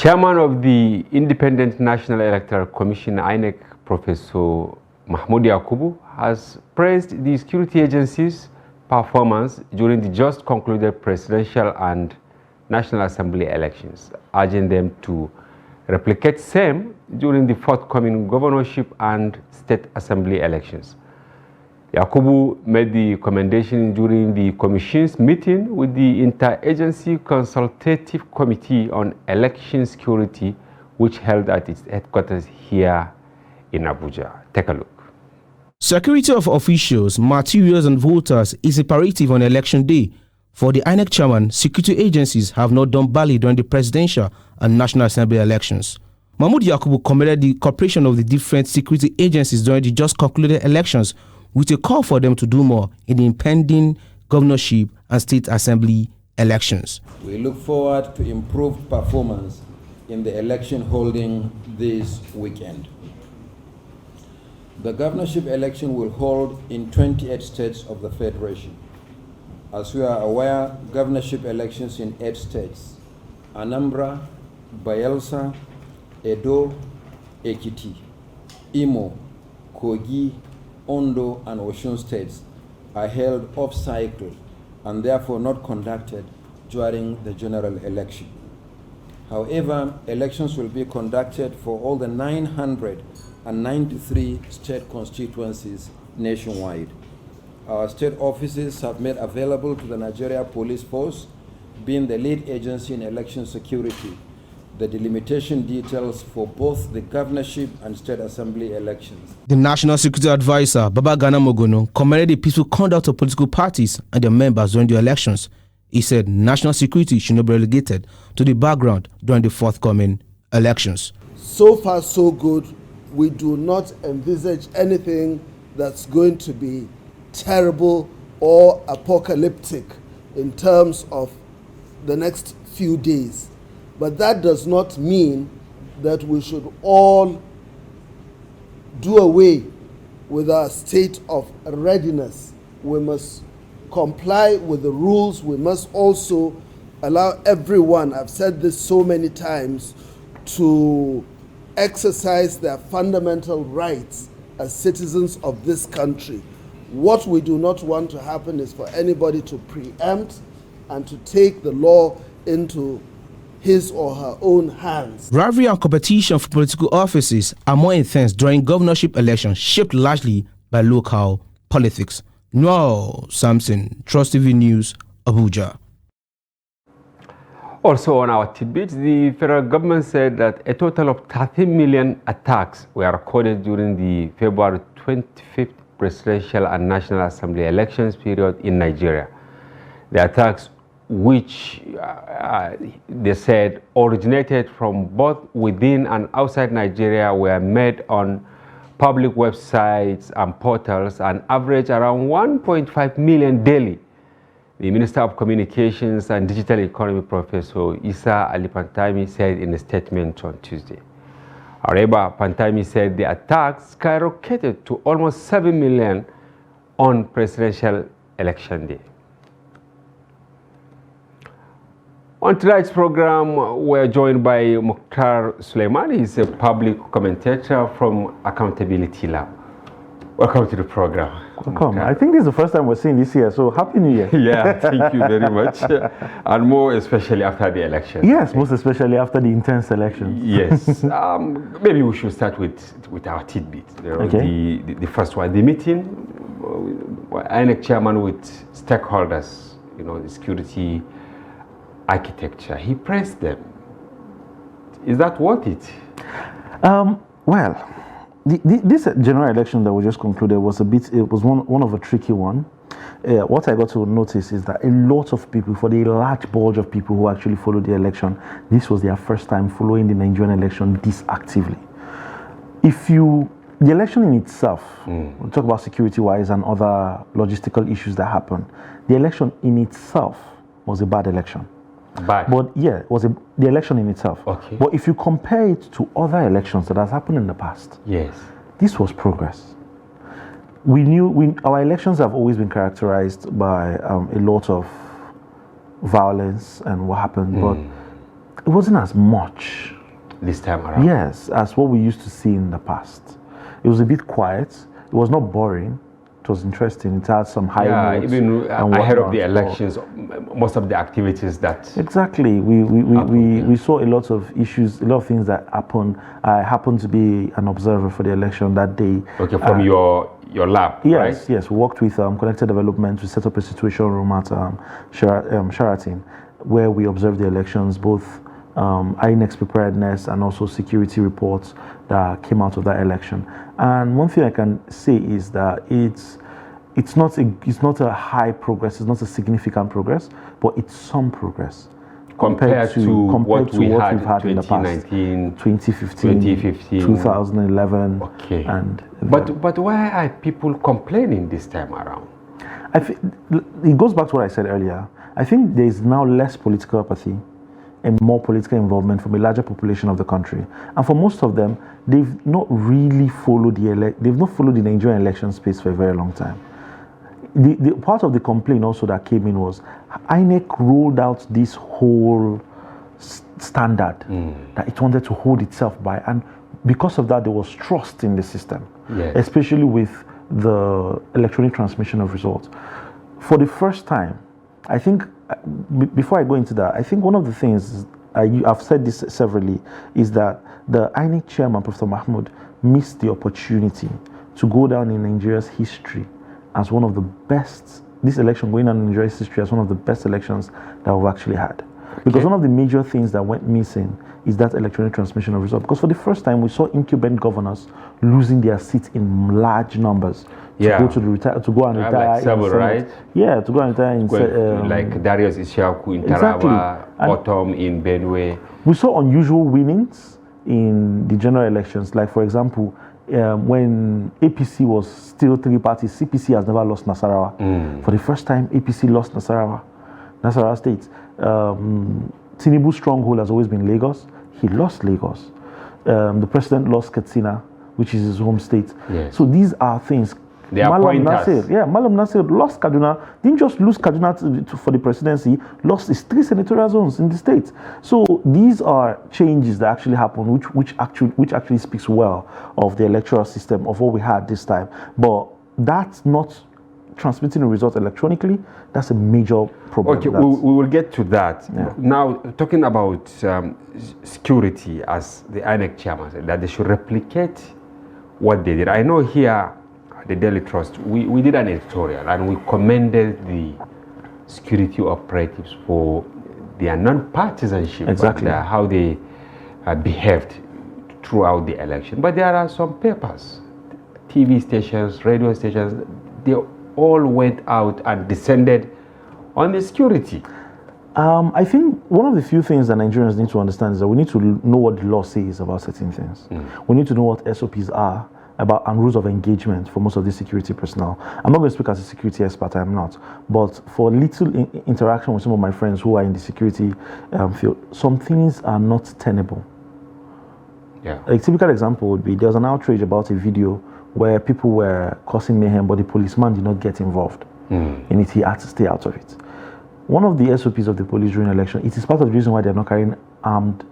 Chairman of the Independent National Electoral Commission, INEC, Professor Mahmoud Yakubu, has praised the security agency's performance during the just concluded presidential and National Assembly elections, urging them to replicate same during the forthcoming governorship and state assembly elections. Yakubu made the commendation during the Commission's meeting with the Interagency Consultative Committee on Election Security, which held at its headquarters here in Abuja. Take a look. Security of officials, materials and voters is imperative on election day. For the INEC chairman, security agencies have not done badly during the presidential and National Assembly elections. Mahmoud Yakubu commended the cooperation of the different security agencies during the just concluded elections, with a call for them to do more in the impending governorship and state assembly elections. We look forward to improved performance in the election holding this weekend. The governorship election will hold in 28 states of the Federation. As we are aware, governorship elections in 8 states, Anambra, Bayelsa, Edo, Ekiti, Imo, Kogi, Ondo and Osun states are held off-cycle and therefore not conducted during the general election. However, elections will be conducted for all the 993 state constituencies nationwide. Our state offices have made available to the Nigeria Police Force, being the lead agency in election security, the delimitation details for both the governorship and state assembly elections. The National Security Advisor, Babagana Mogono, commended the peaceful conduct of political parties and their members during the elections. He said national security should not be relegated to the background during the forthcoming elections. So far, so good. We do not envisage anything that's going to be terrible or apocalyptic in terms of the next few days. But that does not mean that we should all do away with our state of readiness. We must comply with the rules. We must also allow everyone, I've said this so many times, to exercise their fundamental rights as citizens of this country. What we do not want to happen is for anybody to preempt and to take the law into his or her own hands. Rivalry and competition for political offices are more intense during governorship elections, shaped largely by local politics. Noel Samson, Trust TV News, Abuja. Also on our tidbit, the federal government said that a total of 13 million attacks were recorded during the February 25th presidential and National Assembly elections period in Nigeria. The attacks, which they said originated from both within and outside Nigeria, were made on public websites and portals and average around 1.5 million daily. The Minister of Communications and Digital Economy, Professor Isa Ali Pantami, said in a statement on Tuesday. However, Pantami said the attacks skyrocketed to almost 7 million on presidential election day. On tonight's program, we're joined by Mukhtar Suleiman. He's a public commentator from Accountability Lab. Welcome to the program. Welcome. Mukhtar. I think this is the first time we're seeing this year, so Happy New Year. Yeah, thank you very much. And more especially after the election. Yes, most especially after the intense election. Yes. Maybe we should start with our tidbit. Okay. The first one, the meeting, INEC chairman with stakeholders, the security architecture. He praised them. Is that worth it? Well, this general election that we just concluded was one of a tricky one. What I got to notice is that a lot of people, for the large bulge of people who actually followed the election, this was their first time following the Nigerian election this actively. The election in itself, we'll talk about security-wise and other logistical issues that happened. The election in itself was a bad election. Bad. But yeah, it was the election in itself. Okay. But if you compare it to other elections that has happened in the past, yes, this was progress. Our elections have always been characterized by a lot of violence and what happened. But it wasn't as much this time around. yes, as what we used to see in the past. It was a bit quiet. It was not boring. It was interesting. It had some high notes. Even and ahead of whatnot. the elections, most of the activities that Exactly. We saw a lot of issues, a lot of things that happened. I happened to be an observer for the election that day. okay from your lab, Yes, right? yes. We worked with Connected Development to set up a situation room at Sheraton, where we observed the elections, both INEC preparedness and also security reports that came out of that election. And one thing I can say is that it's not a high progress, it's not a significant progress, but it's some progress Compared to what we had we've had in the past. 2019, 2015, 2015. 2011, Okay. and But why are people complaining this time around? it goes back to what I said earlier. I think there is now less political apathy and more political involvement from a larger population of the country. And for most of them, they've not really followed they've not followed the Nigerian election space for a very long time. The part of the complaint also that came in was INEC rolled out this whole standard that it wanted to hold itself by, and because of that there was trust in the system, Yes. especially with the electronic transmission of results. For the first time, I think, before I go into that, I think one of the things, I've said this severally, is that the INEC chairman, Professor Mahmoud, missed the opportunity to go down in Nigeria's history as one of the best, this election going on in Nigeria's history as one of the best elections that we've actually had. Because one of the major things that went missing is that electronic transmission of results. Because for the first time, we saw incumbent governors losing their seats in large numbers to go to the to go and retire. Like Sabo, right? Yeah, to go and retire in like Darius Ishaku in Exactly. Taraba, Autumn in Benue. We saw unusual winnings in the general elections. Like, for example, when APC was still three parties, CPC has never lost Nasarawa. For the first time, APC lost Nasarawa State. Tinubu's stronghold has always been Lagos. He lost Lagos. The president lost Katsina, which is his home state. Yes. So these are things. They are pointers. Malam Nasir lost Kaduna, didn't just lose Kaduna for the presidency, lost his 3 senatorial zones in the state. So these are changes that actually happened, which actually speaks well of the electoral system, of what we had this time. But that's not transmitting the results electronically. That's a major problem. Okay, we will get to that. Yeah. Now, talking about security, as the INEC chairman said, that they should replicate what they did. I know here, the Daily Trust, we did an editorial and we commended the security operatives for their non-partisanship, Exactly. and how they behaved throughout the election. But there are some papers, TV stations, radio stations, they all went out and descended on the security. I think one of the few things that Nigerians need to understand is that we need to know what the law says about certain things. We need to know what SOPs are about and rules of engagement for most of the security personnel. I'm not going to speak as a security expert, I'm not. But for little interaction with some of my friends who are in the security field, some things are not tenable. Yeah. A typical example would be there was an outrage about a video where people were causing mayhem, but the policeman did not get involved in it. He had to stay out of it. One of the SOPs of the police during election, it is part of the reason why they're not carrying armed,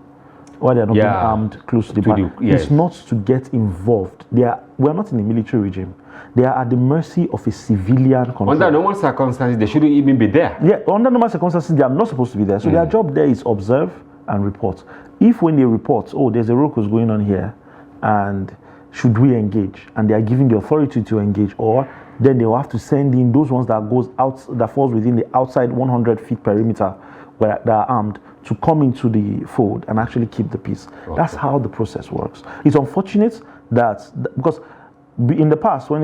why they're not being armed close to the bar. Yes. It's not to get involved. We're not in a military regime. They are at the mercy of a civilian control. Under normal circumstances, they shouldn't even be there. Yeah, under normal circumstances, they are not supposed to be there. So their job there is observe and report. If when they report, oh, there's a ruckus going on here, and should we engage? And they are given the authority to engage, or then they will have to send in those ones that goes out, that falls within the outside 100 feet perimeter where they are armed, to come into the fold and actually keep the peace. Okay. That's how the process works. It's unfortunate that because in the past, when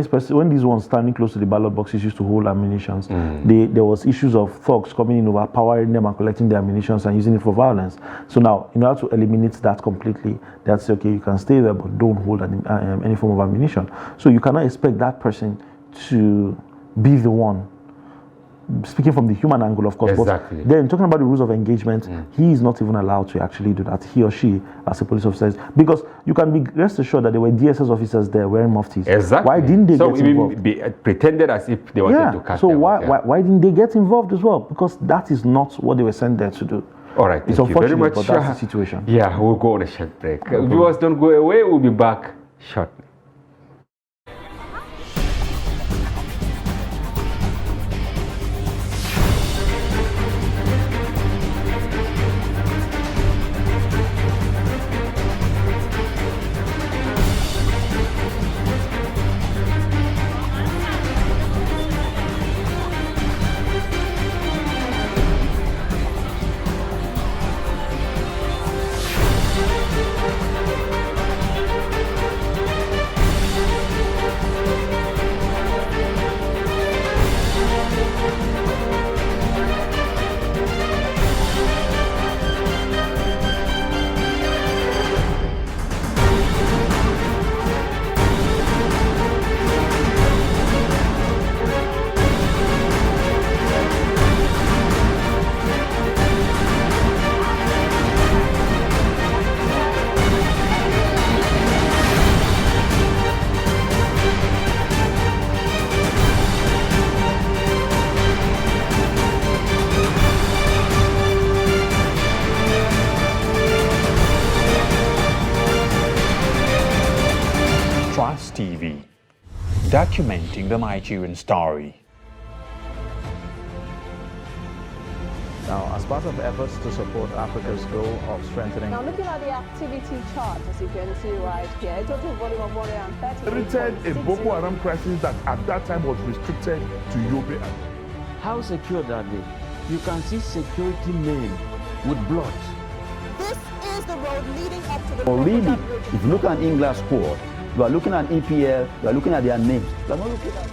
these ones standing close to the ballot boxes used to hold ammunitions, there was issues of thugs coming in, overpowering them and collecting their ammunitions and using it for violence. So now, in order to eliminate that completely, that's okay, you can stay there, but don't hold any form of ammunition. So you cannot expect that person to be the one, speaking from the human angle, of course. Exactly. But then talking about the rules of engagement, he is not even allowed to actually do that, he or she, as a police officer. Because you can be rest assured that there were DSS officers there wearing muftis. Exactly. Why didn't they get involved? Be pretended as if they wanted to catch so them. why didn't they get involved as well? Because that is not what they were sent there to do. All right, It's thank you very unfortunate, much. but that's the situation. Yeah, we'll go on a short break. Viewers, don't go away. We'll be back shortly. TV, documenting the Nigerian story. Now, as part of efforts to support Africa's goal of strengthening... Now, looking at the activity chart, as you can see right here, a total volume of 130... Created a Boko Haram crisis that at that time was restricted to Yobe. How secured are they? You can see security men with blood. This is the road leading up to the... Really, if you look at England squad, you are looking at EPL, you are looking at their names. You are not looking at...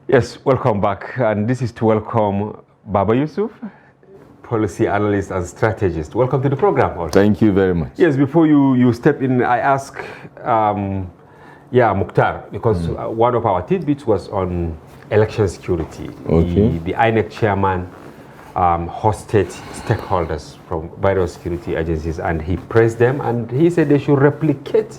Yes, welcome back. And this is to welcome Baba Yusuf, policy analyst and strategist. Welcome to the program. Also. Thank you very much. Yes, before you step in, I ask, Mukhtar, because one of our tidbits was on election security. Okay. The INEC chairman hosted stakeholders from various security agencies, and he praised them, and he said they should replicate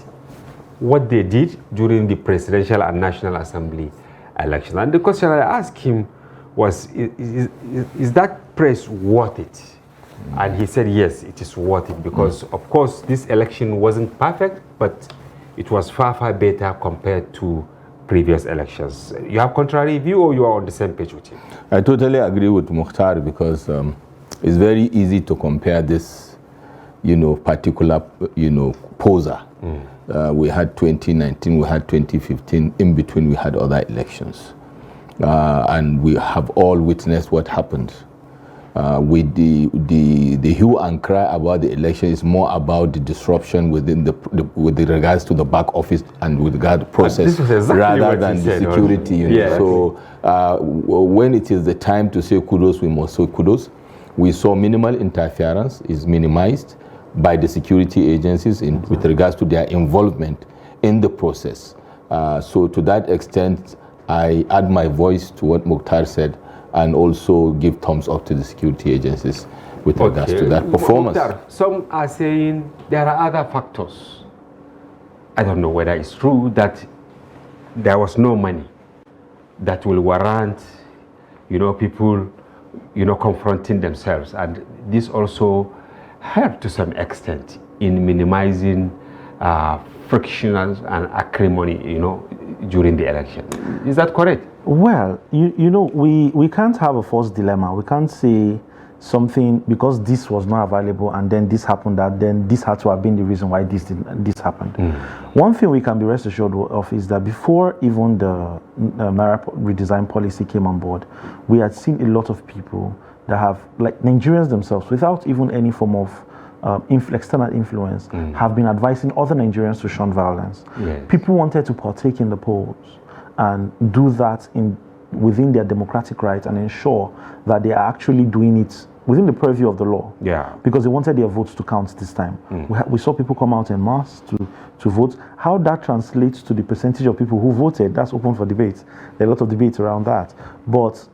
what they did during the presidential and national assembly election. And the question I asked him was, is that praise worth it? And he said, yes, it is worth it, because of course this election wasn't perfect, but it was far, far better compared to previous elections. You have contrary view, or you are on the same page with him? I totally agree with Mukhtar, because it's very easy to compare this, particular, poser. We had 2019, we had 2015, in between we had other elections. And we have all witnessed what happened. With the hue and cry about the election is more about the disruption within with regards to the back office and with regard to process, exactly rather than the security. Yeah, so when it is the time to say kudos, we must say kudos. We saw minimal interference is minimized by the security agencies with regards to their involvement in the process. So to that extent, I add my voice to what Mukhtar said, and also give thumbs up to the security agencies with regards to that performance. Mukhtar, some are saying there are other factors. I don't know whether it's true that there was no money that will warrant, people, confronting themselves, and this also helped to some extent in minimizing frictions and acrimony, during the election. Is that correct? Well, we can't have a false dilemma. We can't say something because this was not available and then this happened, that then this had to have been the reason why this happened. One thing we can be rest assured of is that before even the Naira redesign policy came on board, we had seen a lot of people that have, like Nigerians themselves, without even any form of external influence, have been advising other Nigerians to shun violence. Yes. People wanted to partake in the polls and do that within their democratic rights and ensure that they are actually doing it within the purview of the law. Yeah. Because they wanted their votes to count this time. We saw people come out en masse to vote. How that translates to the percentage of people who voted, that's open for debate. There are a lot of debates around that. But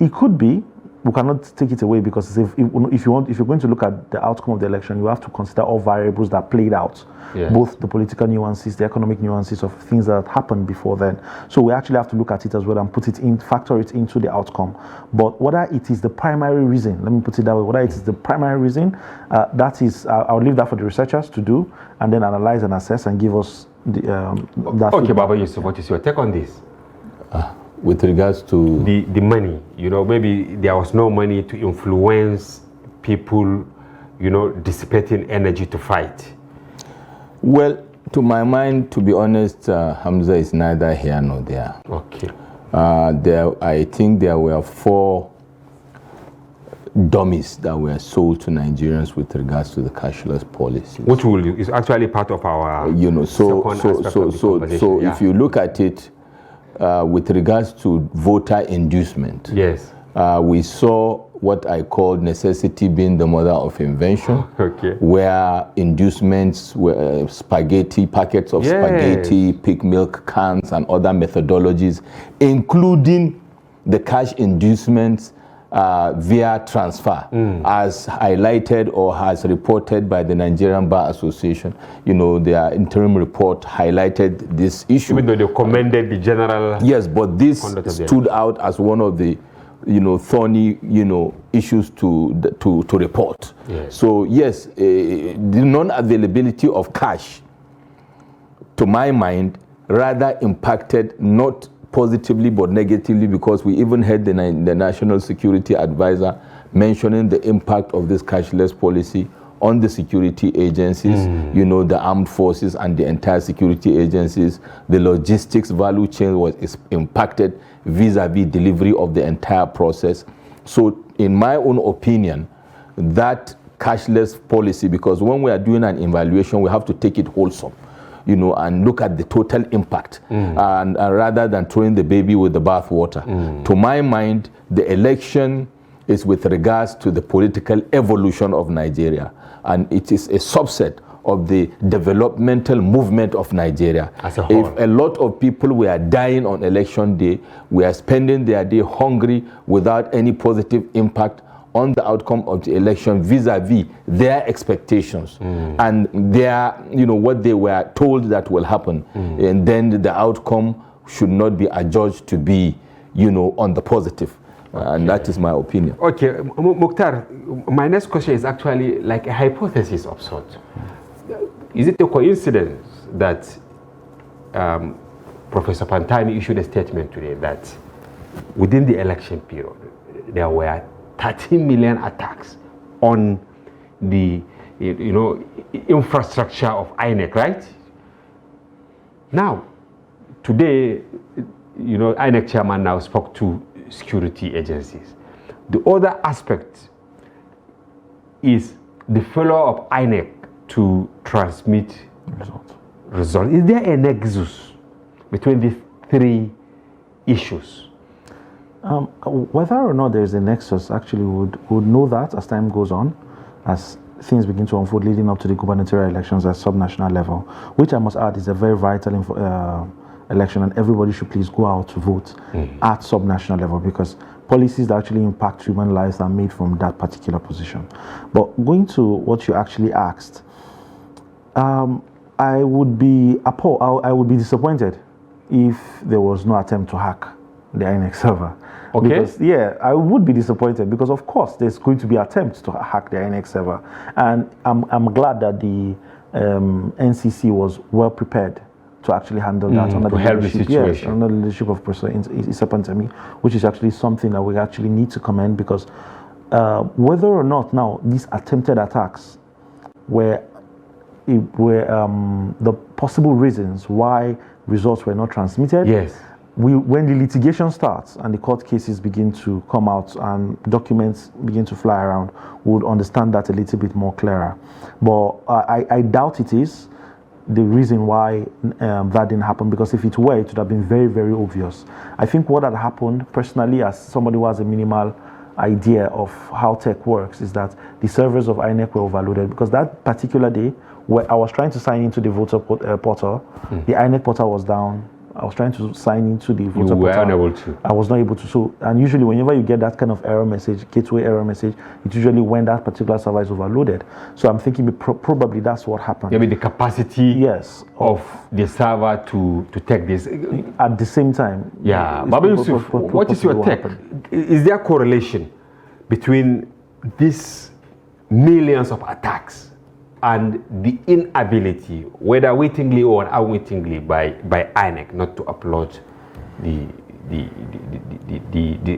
it could be, we cannot take it away, because if you're going to look at the outcome of the election, you have to consider all variables that played out, both the political nuances, the economic nuances of things that happened before then. So we actually have to look at it as well and factor it into the outcome. But whether it is the primary reason, let me put it that way, whether it is the primary reason, I'll leave that for the researchers to do, and then analyze and assess and give us that. Okay, Baba Yusuf, what is your take on this? With regards to the money, maybe there was no money to influence people, dissipating energy to fight. Well, to my mind, to be honest, Hamza is neither here nor there. Okay. I think there were 4 dummies that were sold to Nigerians with regards to the cashless policy. Which is actually part of our so if you look at it, with regards to voter inducement, yes, we saw what I call necessity being the mother of invention, where inducements were packets of spaghetti, pig milk cans, and other methodologies, including the cash inducements via transfer, as highlighted or as reported by the Nigerian Bar Association. Their interim report highlighted this issue. Even though they commended the general... Yes, but this stood out as one of the thorny issues to report. Yes. So yes, the non-availability of cash, to my mind, rather impacted not positively but negatively, because we even heard the National Security Advisor mentioning the impact of this cashless policy on the security agencies, the armed forces and the entire security agencies. The logistics value chain was impacted vis-a-vis delivery of the entire process. So in my own opinion, that cashless policy, because when we are doing an evaluation, we have to take it wholesome, and look at the total impact, and rather than throwing the baby with the bathwater. To my mind, the election is with regards to the political evolution of Nigeria, and it is a subset of the developmental movement of Nigeria. As a whole. If a lot of people were dying on election day, we are spending their day hungry without any positive impact on the outcome of the election vis-a-vis their expectations and their, what they were told that will happen. And then the outcome should not be adjudged to be, on the positive. And that is my opinion. Okay, Mukhtar, my next question is actually like a hypothesis of sort. Is it a coincidence that Professor Pantami issued a statement today that within the election period, there were 13 million attacks on the infrastructure of INEC, right? Now, today, INEC chairman now spoke to security agencies. The other aspect is the failure of INEC to transmit results. Is there a nexus between these 3 issues? Whether or not there is a nexus, actually, would know that as time goes on, as things begin to unfold leading up to the gubernatorial elections at sub-national level, which I must add is a very vital election, and everybody should please go out to vote at sub-national level, because policies that actually impact human lives are made from that particular position. But going to what you actually asked, I would be appalled. I would be disappointed if there was no attempt to hack the INEC server. Okay. Because, I would be disappointed, because of course there's going to be attempts to hack the INEC server, and I'm glad that the NCC was well prepared to actually handle that under the leadership, under the leadership of Professor Issa Pantami, which is actually something that we actually need to commend, because whether or not now these attempted attacks were the possible reasons why results were not transmitted, when the litigation starts and the court cases begin to come out and documents begin to fly around, we would understand that a little bit more clearer. But I doubt it is the reason why that didn't happen, because if it were, it would have been very, very obvious. I think what had happened, personally, as somebody who has a minimal idea of how tech works, is that the servers of INEC were overloaded, because that particular day, where I was trying to sign into the voter portal, the INEC portal was down. I was trying to sign into the voter portal. You were unable to. I was not able to. So, and usually whenever you get that kind of error message, gateway error message, it's usually when that particular server is overloaded. So I'm thinking probably that's what happened. Maybe the capacity, yes, of the server to take this. At the same time. Yeah. Baba Yusuf, what is your take? Is there a correlation between these millions of attacks and the inability, whether wittingly or unwittingly, by INEC not to upload the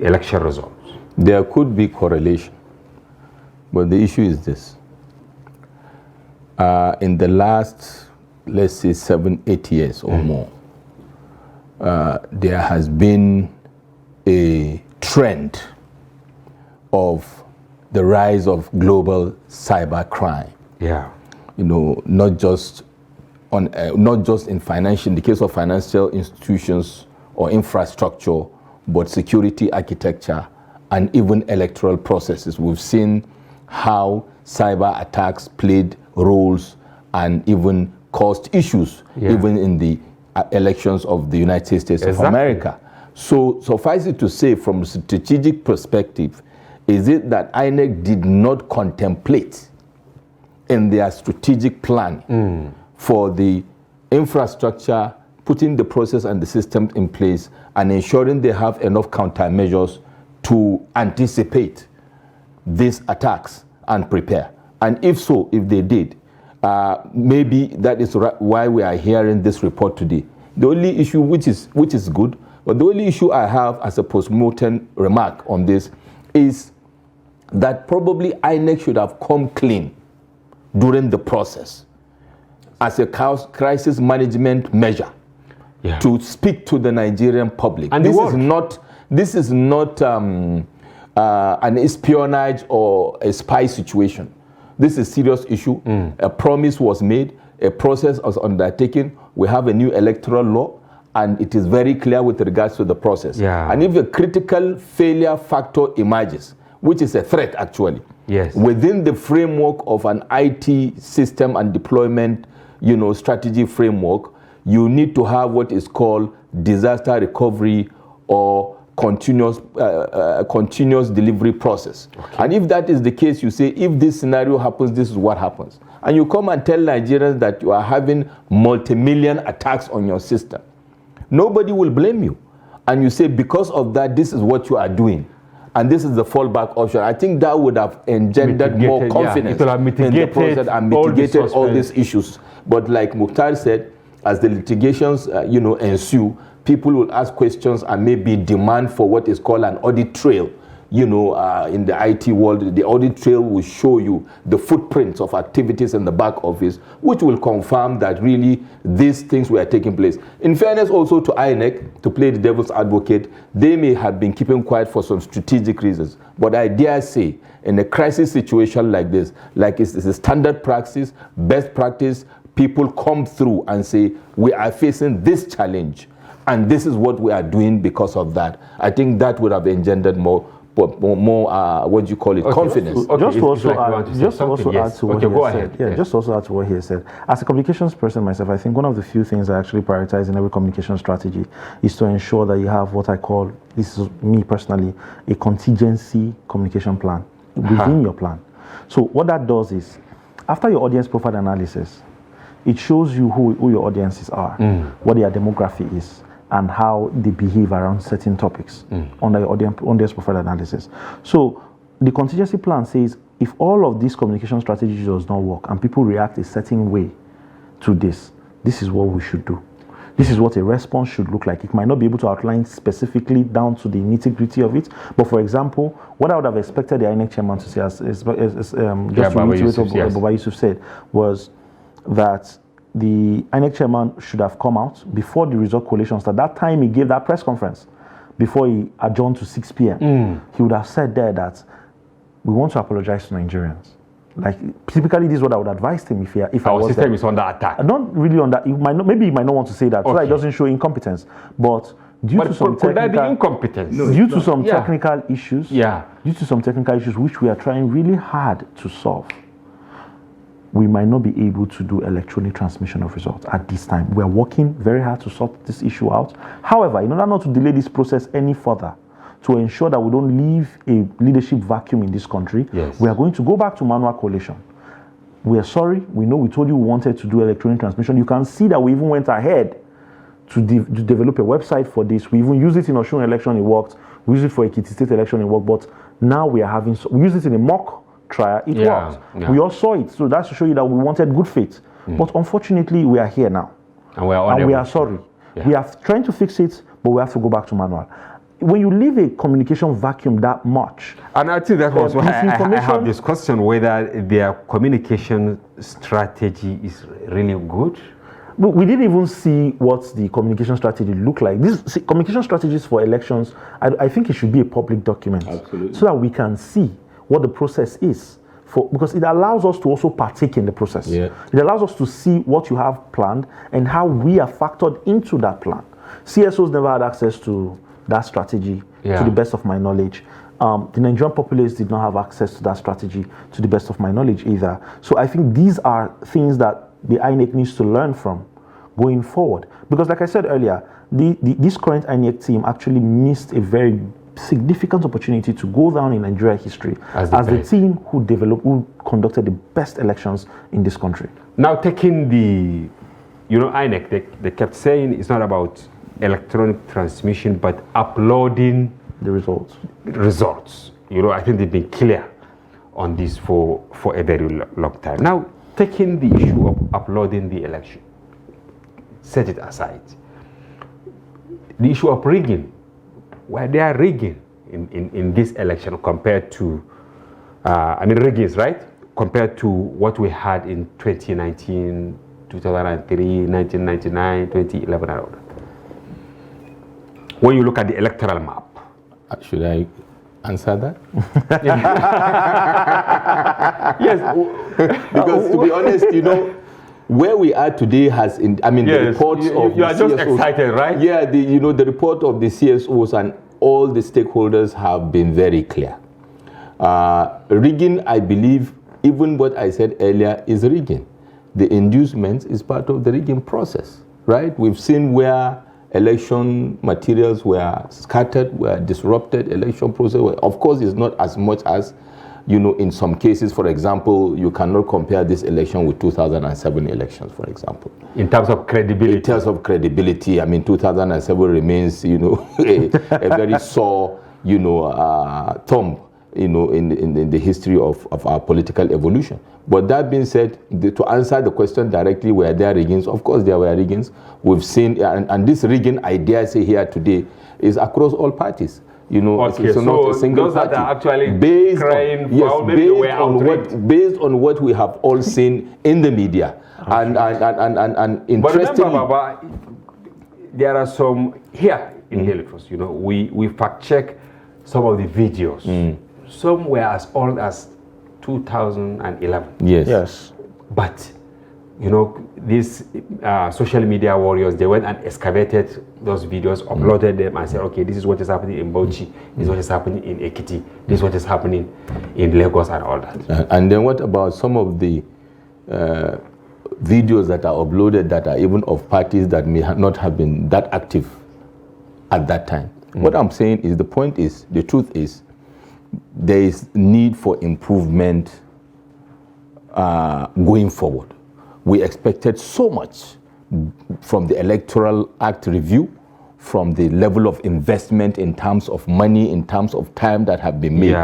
election results? There could be correlation, but the issue is this. In the last, let's say, 7-8 years or more, there has been a trend of the rise of global cyber crime. Yeah. You know, not just in financial, in the case of financial institutions or infrastructure, but security architecture and even electoral processes. We've seen how cyber attacks played roles and even caused issues, even in the elections of the United States of America. So suffice it to say, from a strategic perspective, is it that INEC did not contemplate in their strategic plan for the infrastructure, putting the process and the system in place, and ensuring they have enough countermeasures to anticipate these attacks and prepare? And if so, if they did, maybe that is why we are hearing this report today. The only issue, which is good, but the only issue I have as a post-mortem remark on this is that probably INEC should have come clean during the process as a crisis management measure to speak to the Nigerian public. And this is not an espionage or a spy situation. This is a serious issue. A promise was made, a process was undertaken. We have a new electoral law, and it is very clear with regards to the process. And if a critical failure factor emerges, which is a threat actually, within the framework of an IT system and deployment, strategy framework, you need to have what is called disaster recovery or continuous delivery process. And if that is the case, you say, if this scenario happens, this is what happens. And you come and tell Nigerians that you are having multi-million attacks on your system. Nobody will blame you. And you say, because of that, this is what you are doing. And this is the fallback option. I think that would have engendered more confidence in the process and mitigated all these issues. But like Mukhtar said, as the litigations ensue, people will ask questions and maybe demand for what is called an audit trail. In the IT world, the audit trail will show you the footprints of activities in the back office, which will confirm that really these things were taking place. In fairness also to INEC, to play the devil's advocate, they may have been keeping quiet for some strategic reasons. But I dare say, in a crisis situation like this, like it's a standard practice, best practice, people come through and say, we are facing this challenge, and this is what we are doing because of that. I think that would have engendered more what do you call it, confidence. Just to also add to what he said. As a communications person myself, I think one of the few things I actually prioritize in every communication strategy is to ensure that you have what I call, this is me personally, a contingency communication plan within your plan. So what that does is, after your audience profile analysis, it shows you who your audiences are, what their demography is, and how they behave around certain topics under your audience profile analysis. So the contingency plan says, if all of these communication strategies does not work and people react a certain way to this is what we should do. This is what a response should look like. It might not be able to outline specifically down to the nitty-gritty of it, but for example, what I would have expected the INEC chairman to say, just to reiterate what Baba Yusuf said, was that the INEC chairman should have come out before the result collation started. That time he gave that press conference before he adjourned to 6 p.m. He would have said there that we want to apologize to Nigerians. Like, typically, this is what I would advise him if I was system there. is under attack. Not really on that. Maybe he might not want to say that, so that it doesn't show incompetence. But due to some technical issues, due to some technical issues which we are trying really hard to solve, we might not be able to do electronic transmission of results at this time. We are working very hard to sort this issue out. However, in order not to delay this process any further, to ensure that we don't leave a leadership vacuum in this country, we are going to go back to manual collation. We are sorry. We know we told you we wanted to do electronic transmission. You can see that we even went ahead to develop a website for this. We even used it in Osun election, it worked. We used it for Ekiti State election, it worked. But now we used it in a mock trial, it worked. We all saw it. So that's to show you that we wanted good faith. But unfortunately, we are here now. And we are sorry. We are trying to fix it, but we have to go back to manual. When you leave a communication vacuum that much, and I think that was why I have this question whether their communication strategy is really good. We didn't even see what the communication strategy looked like. Communication strategies for elections, I think it should be a public document. Absolutely. So that we can see what the process is. Because it allows us to also partake in the process. It allows us to see what you have planned and how we are factored into that plan. CSOs never had access to that strategy, to the best of my knowledge. The Nigerian populace did not have access to that strategy, to the best of my knowledge either. So I think these are things that the INEC needs to learn from going forward. Because like I said earlier, this current INEC team actually missed a very significant opportunity to go down in Nigeria history as the team who conducted the best elections in this country. Now taking the, INEC, they kept saying it's not about electronic transmission, but uploading the results. I think they've been clear on this for a very long time. Now, taking the issue of uploading the election, set it aside. The issue of rigging, where they are rigging in this election compared to, riggings, right? Compared to what we had in 2019, 2003, 1999, 2011, and all that. When you look at the electoral map. Should I answer that? Yes. Because to be honest, where we are today has, the reports of you are just CSOs, excited, right? Yeah, the report of the CSOs and all the stakeholders have been very clear. Rigging, I believe, even what I said earlier is rigging. The inducement is part of the rigging process, right? We've seen where election materials were scattered, were disrupted, election process. Of course, it's not as much as, in some cases, for example, you cannot compare this election with 2007 elections, for example. In terms of credibility? In terms of credibility, 2007 remains, a very sore, thumb, in the history of our political evolution. But that being said, to answer the question directly, were there riggings? Of course there were riggings. We've seen, and this rigging, I dare say here today, is across all parties. Okay, it's not a single those party. That are actually based on what we have all seen in the media. And interesting. But remember, Baba, there are some, here in Daily Trust, we fact check some of the videos. Some were as old as 2011. Yes. But, these social media warriors, they went and excavated those videos, uploaded them and said, okay, this is what is happening in Bauchi, this is what is happening in Ekiti, this is what is happening in Lagos and all that. And then what about some of the videos that are uploaded that are even of parties that may not have been that active at that time? What I'm saying is, the truth is, there is need for improvement going forward. We expected so much from the Electoral Act review, from the level of investment in terms of money, in terms of time that have been made.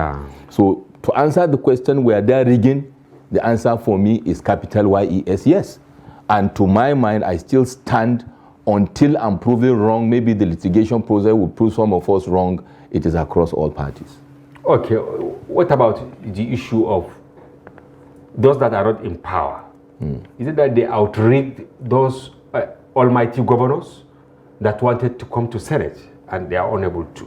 So to answer the question, were there rigging? The answer for me is capital YES, yes. And to my mind, I still stand until I'm proven wrong. Maybe the litigation process will prove some of us wrong. It is across all parties. Okay, what about the issue of those that are not in power? Is it that they outrigged those almighty governors that wanted to come to Senate and they are unable to?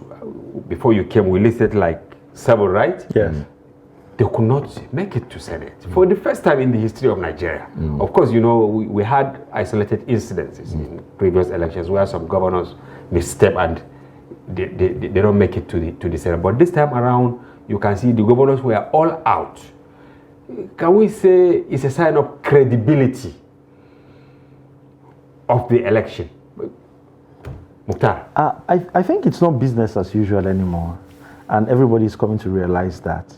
Before you came, we listed like 7, right? Yes. They could not make it to Senate for the first time in the history of Nigeria. Of course, you know, we had isolated incidences in previous elections where some governors misstep and they don't make it to the Senate. But this time around, you can see the governors were all out. Can we say it's a sign of credibility of the election? Mukhtar? I think it's not business as usual anymore. And everybody is coming to realize that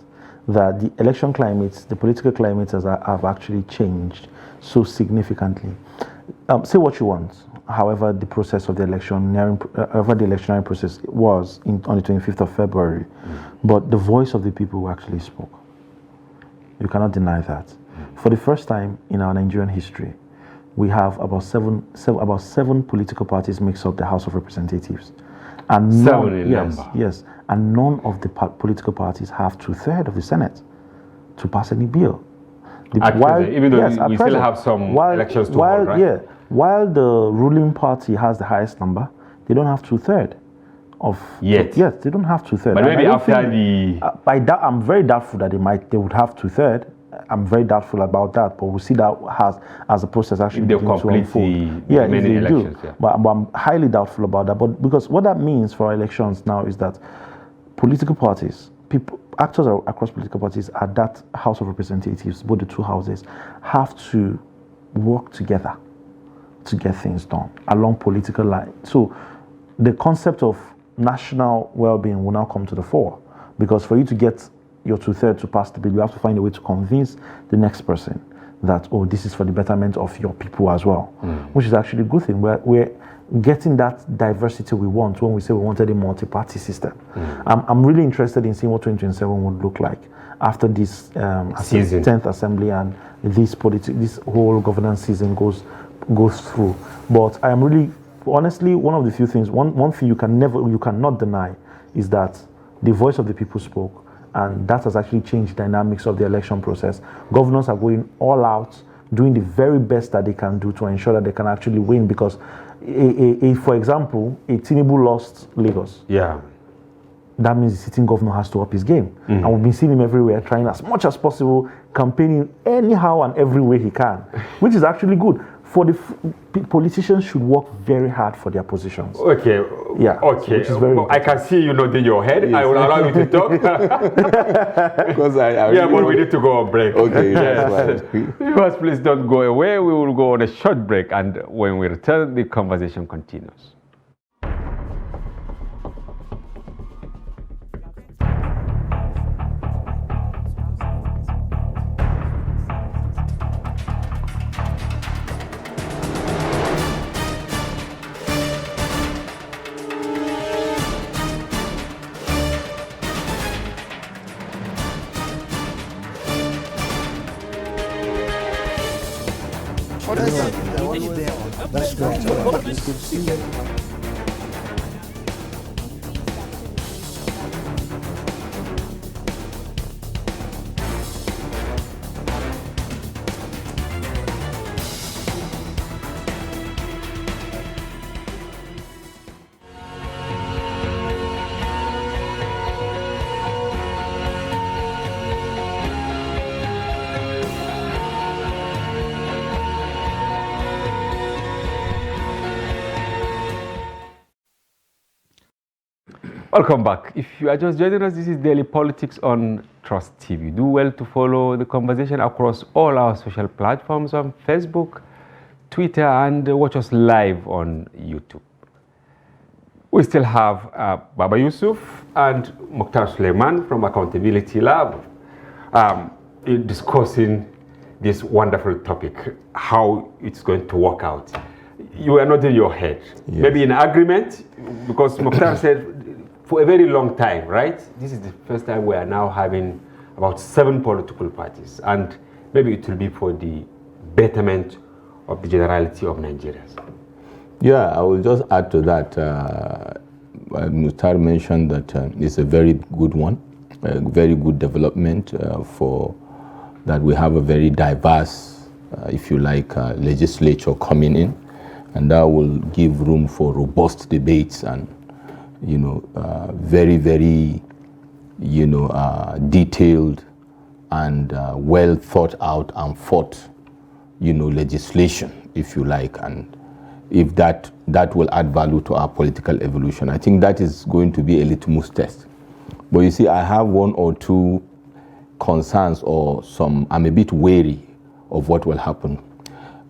the election climates, the political climates have actually changed so significantly. Say what you want. However, the process of the electioneering process was on the 25th of February, but the voice of the people actually spoke. You cannot deny that. For the first time in our Nigerian history, we have about seven political parties makes up the House of Representatives, and yes, and none of the political parties have 2/3 of the Senate to pass any bill. Even though we still have some elections to hold, right? Yeah. While the ruling party has the highest number, they don't have 2/3 of. Yes, they don't have 2/3. But maybe after the. I'm very doubtful that they would have 2/3. I'm very doubtful about that, but we'll see that as the process actually begins to unfold. If they do. But I'm highly doubtful about that. But because what that means for our elections now is that political parties, actors across political parties at that House of Representatives, both the two houses, have to work together to get things done along political lines. So the concept of national well-being will now come to the fore, because for you to get your 2/3 to pass the bill, you have to find a way to convince the next person that, oh, this is for the betterment of your people as well, which is actually a good thing. We're getting that diversity we want when we say we wanted a multi-party system. I'm really interested in seeing what 2027 would look like after this 10th Assembly and this whole governance season goes through. But I am really, honestly, one of the few things, one thing you cannot deny is that the voice of the people spoke, and that has actually changed the dynamics of the election process. Governors are going all out, doing the very best that they can do to ensure that they can actually win, because for example, a Tinubu lost Lagos. Yeah. That means the sitting governor has to up his game. And we've been seeing him everywhere, trying as much as possible, campaigning anyhow and every way he can, which is actually good. For the politicians should work very hard for their positions. Okay. Yeah. Okay. Which is very I can see you nodding your head. Yes. I will allow you to talk. Because but we need to go on break. Okay. That's right. Viewers, please don't go away. We will go on a short break, and when we return, the conversation continues. That's great. It's good to see you. Welcome back. If you are just joining us, this is Daily Politics on Trust TV. Do well to follow the conversation across all our social platforms on Facebook, Twitter, and watch us live on YouTube. We still have Baba Yusuf and Mukhtar Suleiman from Accountability Lab discussing this wonderful topic, how it's going to work out. You are nodding your head. Yes. Maybe in agreement, because Mukhtar said, for a very long time, right? This is the first time we are now having about 7 political parties, and maybe it will be for the betterment of the generality of Nigerians. Yeah, I will just add to that. Mukhtar mentioned that it's a very good one, a very good development for that we have a very diverse if you like, legislature coming in, and that will give room for robust debates and, very, very, detailed and well thought out and fought, legislation, if you like, and if that will add value to our political evolution. I think that is going to be a litmus test. But you see, I have one or two concerns or I'm a bit wary of what will happen.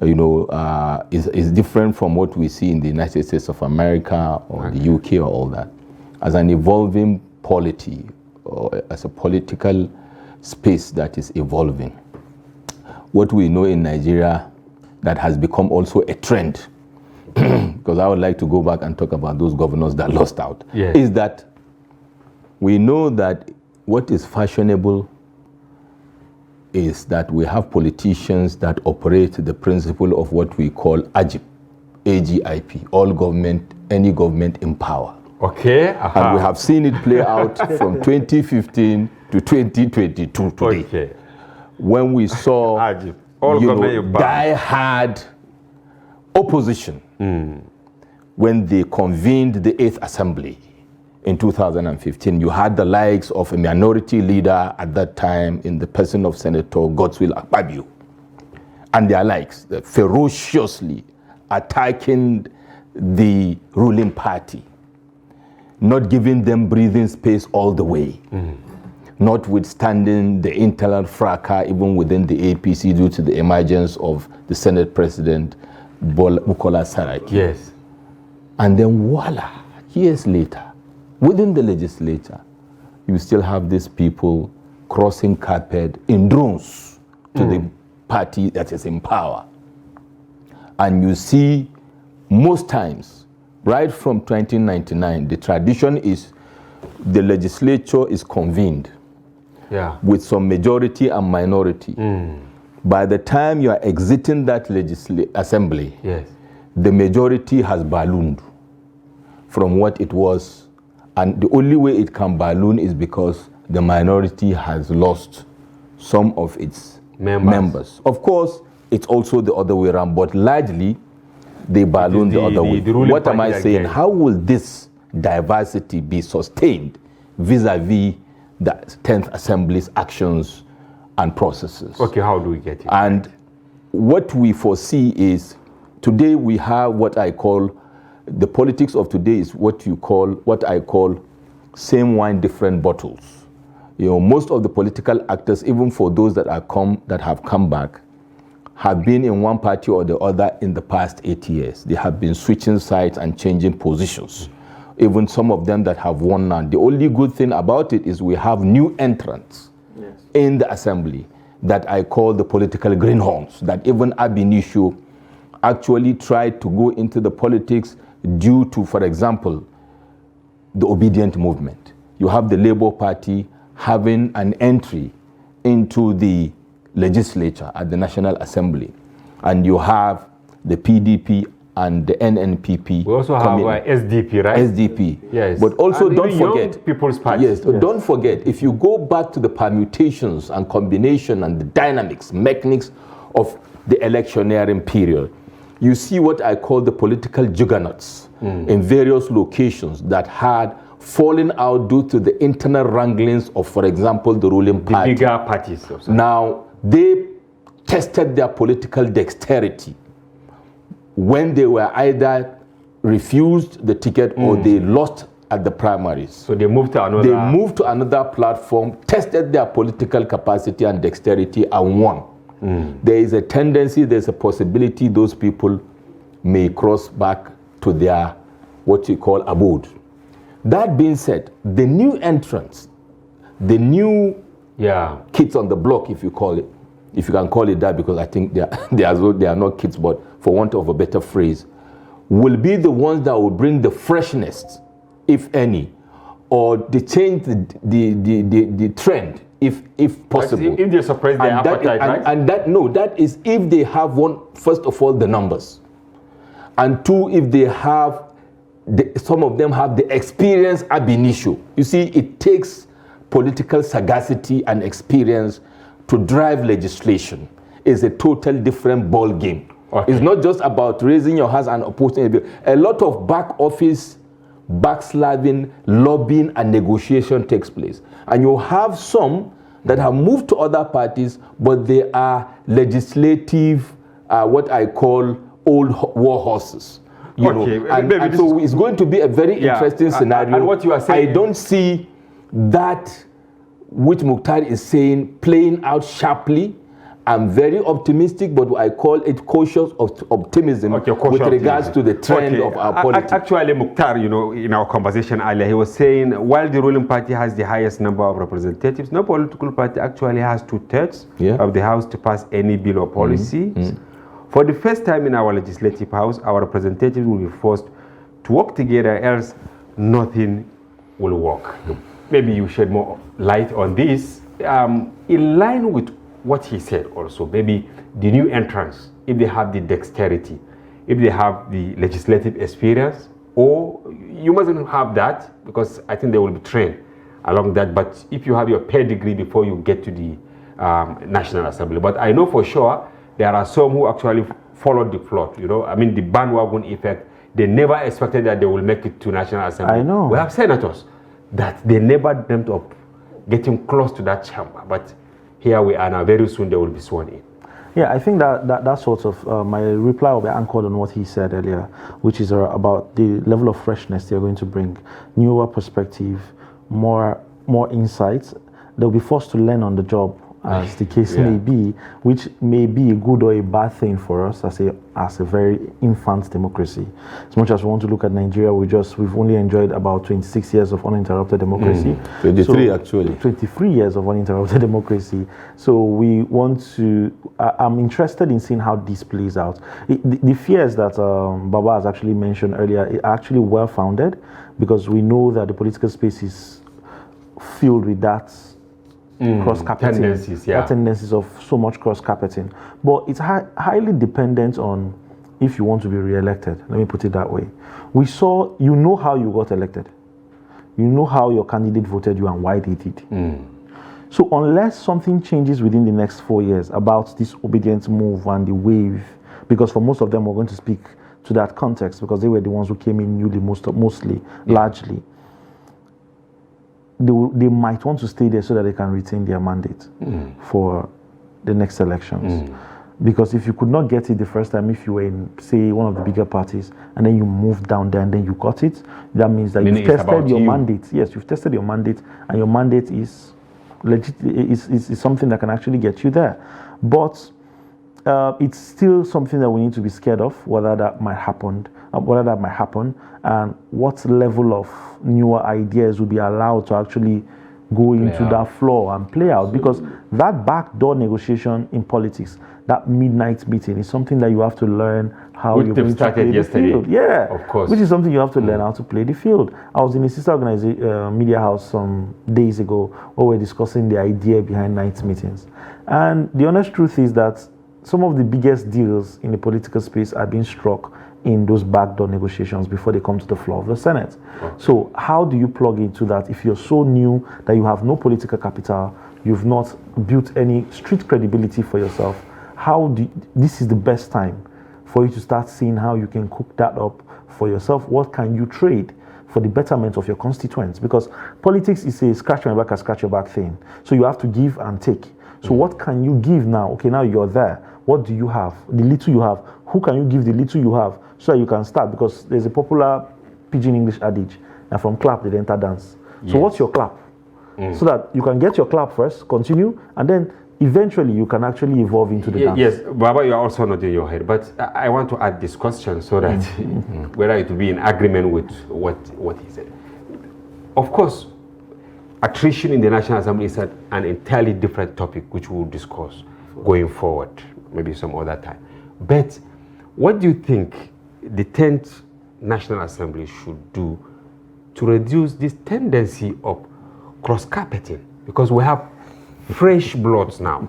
Is different from what we see in the United States of America or the UK or all that. As an evolving polity, or as a political space that is evolving, what we know in Nigeria that has become also a trend, because I would like to go back and talk about those governors that lost out, is that we know that what is fashionable is that we have politicians that operate the principle of what we call AGIP, AGIP, all government, any government in power. Okay. And we have seen it play out from 2015 to 2022 today. Okay. When we saw die-hard opposition when they convened the 8th Assembly in 2015. You had the likes of a minority leader at that time in the person of Senator Godswill Akpabio and their likes, ferociously attacking the ruling party, not giving them breathing space all the way, notwithstanding the internal fracas even within the APC due to the emergence of the Senate President Bukola Saraki. Yes. And then voila, years later, within the legislature, you still have these people crossing carpet in drones to the party that is in power. And you see most times, right from 1999, the tradition is the legislature is convened with some majority and minority. By the time you are exiting that assembly, the majority has ballooned from what it was. And the only way it can balloon is because the minority has lost some of its members. Of course, it's also the other way around, but largely they balloon the other way. What am I saying? How will this diversity be sustained vis-a-vis the 10th Assembly's actions and processes? Okay, how do we get it? And what we foresee is today we have what I call, the politics of today is what I call same wine, different bottles. Most of the political actors, even for those that have come back, have been in one party or the other in the past 8 years. They have been switching sides and changing positions. Even some of them that have won now. The only good thing about it is we have new entrants in the assembly that I call the political greenhorns, that even ab initio actually tried to go into the politics due to, for example, the obedient movement. You have the Labour Party having an entry into the legislature at the National Assembly, and you have the PDP and the NNPP. We also have SDP, right? SDP. Yes. But also don't forget, Young People's Party. Yes, don't forget, if you go back to the permutations and combination and the dynamics, mechanics of the electioneering period, you see what I call the political juggernauts in various locations that had fallen out due to the internal wranglings of, for example, the ruling party. The bigger parties. Now, they tested their political dexterity when they were either refused the ticket or they lost at the primaries. So they moved to another... They moved to another platform, tested their political capacity and dexterity and won. There is a tendency, there's a possibility those people may cross back to their, what you call, abode. That being said, the new entrants, the new kids on the block, if you call it, if you can call it that, because I think they are not kids, but for want of a better phrase, will be the ones that will bring the freshness, if any, or they change the trend, if possible. If they suppress their appetite, right? And that is if they have one, first of all, the numbers, and two, if they have, some of them have the experience ab initio. You see, it takes political sagacity and experience to drive legislation. is a total different ball game. Okay. It's not just about raising your hands and opposing a bill. A lot of back office, backslabbing, lobbying, and negotiation takes place. And you have some that have moved to other parties, but they are legislative, what I call old war horses. You know, and so it's going to be a very interesting scenario. And what you are saying, I don't see that which Mukhtar is saying playing out sharply. I'm very optimistic, but I call it cautious optimism with regards to the trend of our politics. Actually, Mukhtar, you know, in our conversation earlier, he was saying while the ruling party has the highest number of representatives, no political party actually has 2/3 of the House to pass any bill or policy. For the first time in our legislative house, our representatives will be forced to work together, else nothing will work. Maybe you shed more light on this. In line with what he said also, maybe the new entrants, if they have the dexterity, if they have the legislative experience, or you mustn't have that because I think they will be trained along that, but if you have your pedigree before you get to the National Assembly. But I know for sure there are some who actually followed the plot, you know, I mean the bandwagon effect. They never expected that they will make it to National Assembly. I know. We have senators that they never dreamt of getting close to that chamber, but here we are now. Very soon they will be sworn in. Yeah, I think that sort of, my reply will be anchored on what he said earlier, which is about the level of freshness they're going to bring, newer perspective, more insights. They'll be forced to learn on the job, as the case may be, which may be a good or a bad thing for us as a very infant democracy. As much as we want to look at Nigeria, we've only enjoyed about 26 years of uninterrupted democracy. 23 actually. 23 years of uninterrupted democracy. So we want to, I'm interested in seeing how this plays out. The fears that Baba has actually mentioned earlier are actually well-founded, because we know that the political space is filled with that cross-carpeting, tendencies of so much cross-carpeting. But it's highly dependent on if you want to be re-elected. Let me put it that way. We saw, you know how you got elected. You know how your candidate voted you and why they did. So unless something changes within the next 4 years about this obedient move and the wave, because for most of them we're going to speak to that context because they were the ones who came in newly, mostly, largely. They might want to stay there so that they can retain their mandate for the next elections. Because if you could not get it the first time, if you were in, say, one of the bigger parties, and then you moved down there and then you got it, that means that you've tested your mandate. Yes, you've tested your mandate, and your mandate is legit, is something that can actually get you there. But it's still something that we need to be scared of, whether that might happen, and what level of newer ideas will be allowed to actually go into that floor and play out. Because that backdoor negotiation in politics, that midnight meeting, is something that you have to learn how you're going to play the field. Yeah, of course. Which is something you have to learn how to play the field. I was in a sister organization, media house some days ago where we were discussing the idea behind night meetings. And the honest truth is that some of the biggest deals in the political space are being struck in those backdoor negotiations before they come to the floor of the Senate. So how do you plug into that if you're so new that you have no political capital, you've not built any street credibility for yourself? This is the best time for you to start seeing how you can cook that up for yourself. What can you trade for the betterment of your constituents? Because politics is a scratch my back and scratch your back thing. So you have to give and take. So what can you give now? Okay, now you're there. What do you have? The little you have. Who can you give the little you have so that you can start? Because there's a popular pidgin English adage, and from clap they enter dance. So what's your clap? So that you can get your clap first, continue, and then eventually you can actually evolve into the dance. Yes, Baba, you are also nodding your head, but I want to add this question so that whether it will be in agreement with what he said. Of course, attrition in the National Assembly is an entirely different topic which we will discuss going forward, maybe some other time. But what do you think the 10th National Assembly should do to reduce this tendency of cross-carpeting? Because we have fresh bloods now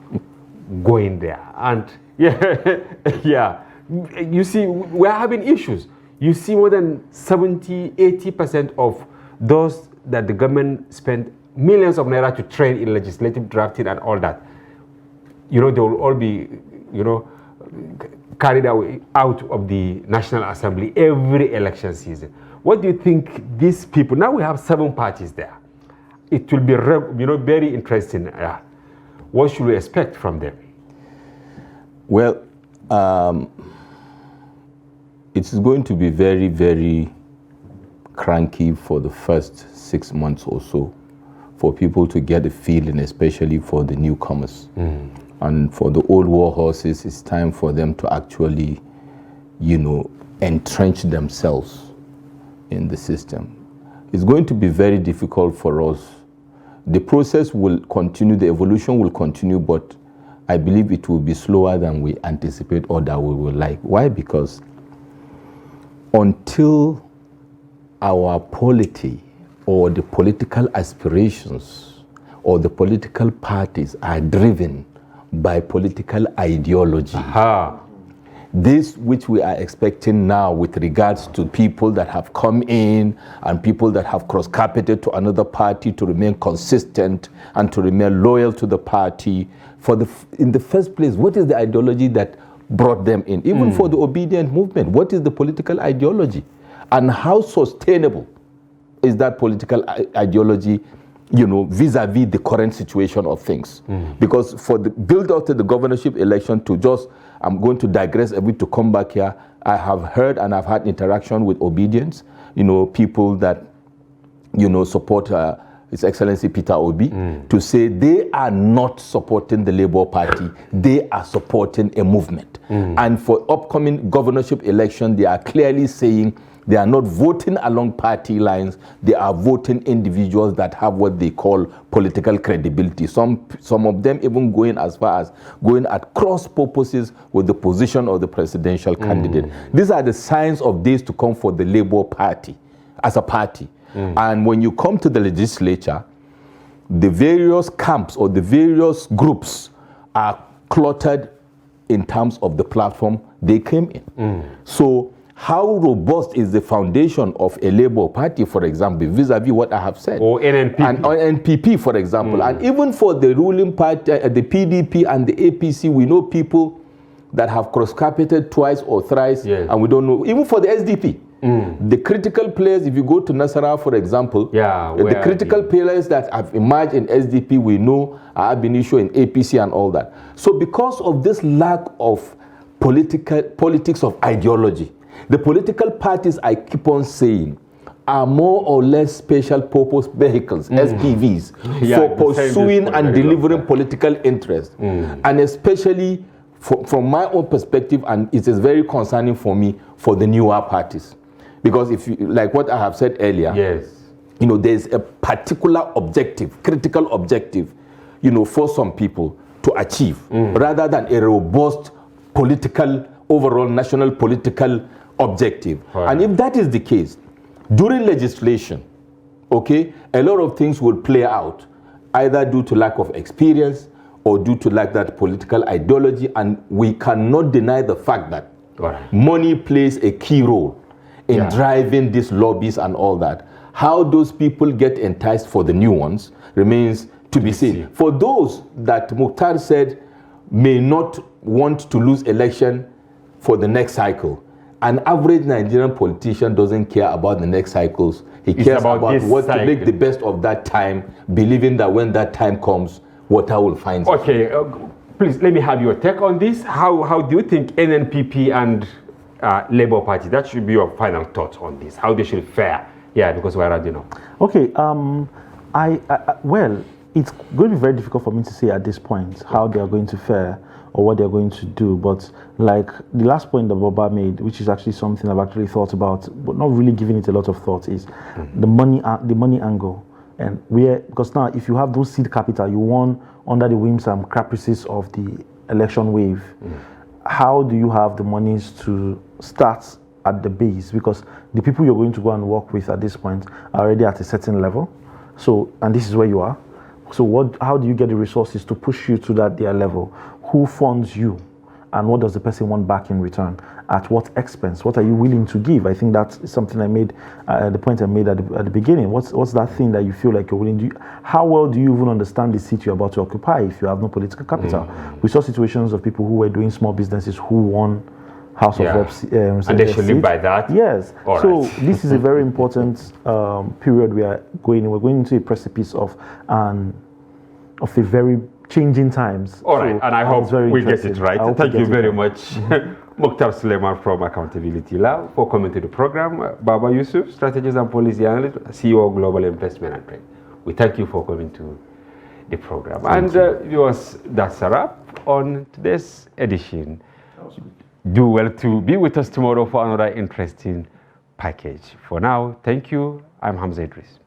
going there. And you see, we're having issues. You see more than 70-80% of those that the government spent millions of naira to train in legislative drafting and all that, you know, they will all be carried out of the National Assembly every election season. What do you think these people, now we have 7 parties there. It will be very interesting. What should we expect from them? Well, it's going to be very, very cranky for the first 6 months or so for people to get a feeling, especially for the newcomers. And for the old war horses, it's time for them to actually, entrench themselves in the system. It's going to be very difficult for us. The process will continue, the evolution will continue, but I believe it will be slower than we anticipate or that we would like. Why? Because until our polity or the political aspirations or the political parties are driven by political ideology, this which we are expecting now with regards to people that have come in and people that have cross-carpeted to another party to remain consistent and to remain loyal to the party, in the first place, what is the ideology that brought them in? Even for the obedient movement, what is the political ideology? And how sustainable is that political ideology, vis-a-vis the current situation of things? Because for the build-up to the governorship election, I'm going to digress a bit to come back here. I have heard and I've had interaction with obedience, people that, support His Excellency Peter Obi, to say they are not supporting the Labour Party, they are supporting a movement. And for upcoming governorship election, they are clearly saying they are not voting along party lines, they are voting individuals that have what they call political credibility. Some of them even going as far as going at cross purposes with the position of the presidential candidate. These are the signs of days to come for the Labour Party as a party. And when you come to the legislature, the various camps or the various groups are cluttered in terms of the platform they came in. So how robust is the foundation of a Labour Party, for example, vis-a-vis what I have said? Or NNPP. Or NPP, for example. And even for the ruling party, the PDP and the APC, we know people that have cross-carpeted twice or thrice, and we don't know. Even for the SDP, the critical players, if you go to Nasarawa, for example, the critical players that have emerged in SDP, we know are ab initio in APC and all that. So because of this lack of politics of ideology, the political parties, I keep on saying, are more or less special purpose vehicles, SPVs, for pursuing and delivering political interest. And especially from my own perspective, and it is very concerning for me, for the newer parties. Because if you, like what I have said earlier, there's a particular objective, critical objective, for some people to achieve, rather than a robust political, overall national political objective. And if that is the case, during legislation, a lot of things will play out, either due to lack of experience or due to lack that political ideology, and we cannot deny the fact that money plays a key role in driving these lobbies and all that. How those people get enticed for the new ones remains to be seen. For those that Mukhtar said may not want to lose election for the next cycle, an average Nigerian politician doesn't care about the next cycles. He cares about what to make the best of that time, believing that when that time comes, water will find it. Okay, please let me have your take on this. How do you think NNPP and Labour Party, that should be your final thoughts on this, how they should fare? Yeah, because we're already know. Okay, well, it's going to be very difficult for me to say at this point how they are going to fare or what they're going to do, but like the last point that Boba made, which is actually something I've actually thought about, but not really giving it a lot of thought, is the money angle. And because now if you have those seed capital you won under the whims and caprices of the election wave, how do you have the monies to start at the base? Because the people you're going to go and work with at this point are already at a certain level. So, and this is where you are. So how do you get the resources to push you to their level? Who funds you? and what does the person want back in return? At what expense? What are you willing to give? I think that's something I made, the point I made at the beginning. What's that thing that you feel like you're willing to do? How well do you even understand the seat you're about to occupy if you have no political capital? We saw situations of people who were doing small businesses who won House of Reps. And they should live by that? Yes. All so right. this is a very important period we are going in. We're going into a precipice of a very changing times. All right, and I hope we get it right. Thank you very much, Mukhtar Suleiman from Accountability Lab, for coming to the program. Baba Yusuf, Strategies and Policy Analyst, CEO of Global Investment and Trade. We thank you for coming to the program. And viewers, that's a wrap on today's edition. Do well to be with us tomorrow for another interesting package. For now, thank you. I'm Hamza Idris.